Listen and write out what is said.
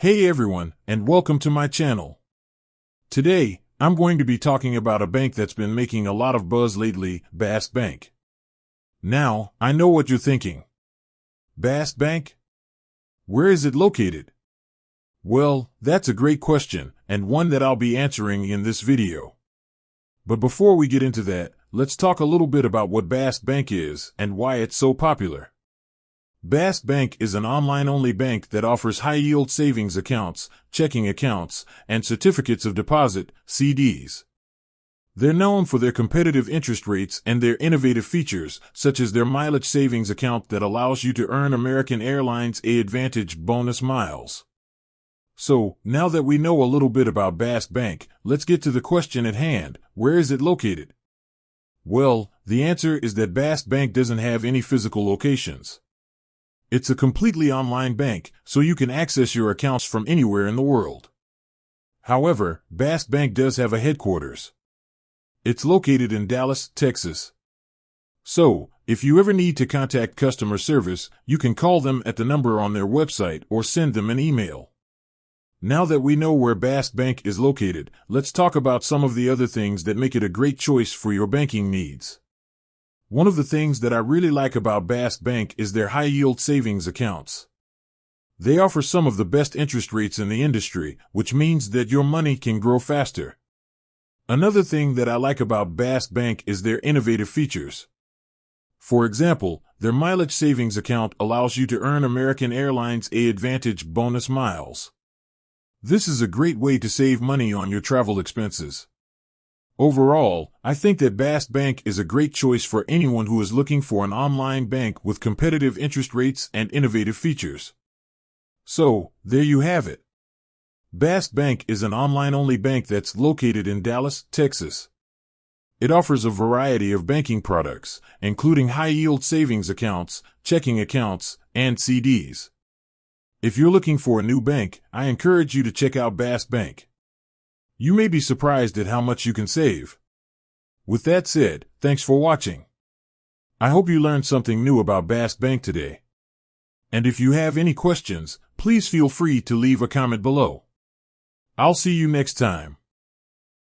Hey everyone, and welcome to my channel. Today, I'm going to be talking about a bank that's been making a lot of buzz lately, Bask Bank. Now, I know what you're thinking. Bask Bank? Where is it located? Well, that's a great question, and one that I'll be answering in this video. But before we get into that, let's talk a little bit about what Bask Bank is and why it's so popular. Bask Bank is an online-only bank that offers high-yield savings accounts, checking accounts, and certificates of deposit, CDs. They're known for their competitive interest rates and their innovative features, such as their mileage savings account that allows you to earn American Airlines AAdvantage bonus miles. So, now that we know a little bit about Bask Bank, let's get to the question at hand: where is it located? Well, the answer is that Bask Bank doesn't have any physical locations. It's a completely online bank, so you can access your accounts from anywhere in the world. However, Bask Bank does have a headquarters. It's located in Dallas, Texas. So, if you ever need to contact customer service, you can call them at the number on their website or send them an email. Now that we know where Bask Bank is located, let's talk about some of the other things that make it a great choice for your banking needs. One of the things that I really like about Bask Bank is their high-yield savings accounts. They offer some of the best interest rates in the industry, which means that your money can grow faster. Another thing that I like about Bask Bank is their innovative features. For example, their mileage savings account allows you to earn American Airlines AAdvantage bonus miles. This is a great way to save money on your travel expenses. Overall, I think that Bask Bank is a great choice for anyone who is looking for an online bank with competitive interest rates and innovative features. So, there you have it. Bask Bank is an online-only bank that's located in Dallas, Texas. It offers a variety of banking products, including high-yield savings accounts, checking accounts, and CDs. If you're looking for a new bank, I encourage you to check out Bask Bank. You may be surprised at how much you can save. With that said, thanks for watching. I hope you learned something new about Bask Bank today. And if you have any questions, please feel free to leave a comment below. I'll see you next time.